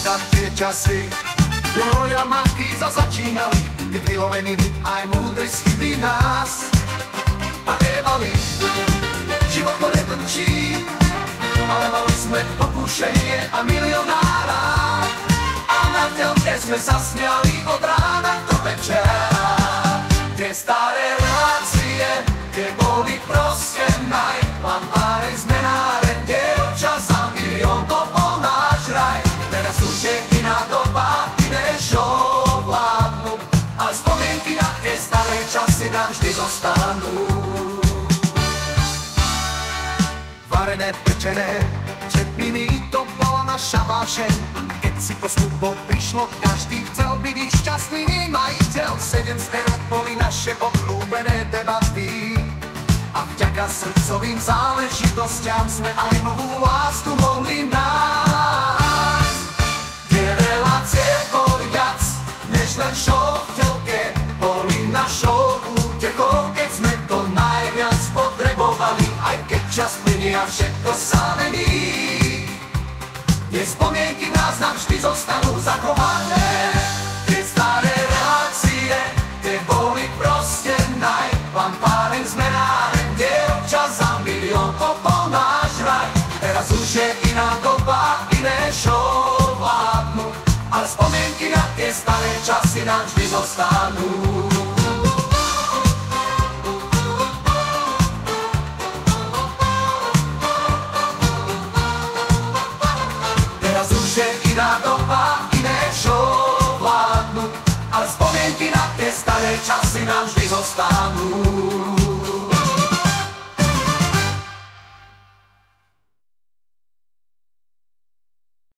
pamätám tie časy, Joja Markýza začínali, keď vylovený byt aj múdry schytli nás a evali. Život to netrčí, ale mali sme pokušenie a milionára a na telke sme sa smiali od rána do večera. Tie staré relácie, tie boli proste naj. Lampáre, zmenáre, dievča za milión, to bol náš raj. Teraz už je iná doba, iné show vládnu, ale spomienky na tie staré časy nám vždy zostanú. Varené, pečené, čepiny, to bola naša vášeň. Keď si po službou prišlo, každý chcel byť ich šťastný majiteľ. 7 sterov boli naše obľúbené debaty a vďaka srdcovým záležitostiam sme aj novú lásku mohli nájsť. Tie relácie boli viac, než len show v telke, boli našou útechou, keď sme to najviac potrebovali. Aj keď čas plinie a všetko sa mení, tie spomienky v nás navždy zostanú zachované. Tie staré relácie, tie boli proste naj. Lampáren, zmenáren, dievča za milión, to bol náš raj. Teraz už je iná doba, iné show vládnu, ale spomienky na tie staré časy nám vždy zostanú. Teraz už je iná doba, iné show vládnu, ale spomienky na tie staré časy nám vždy zostanú.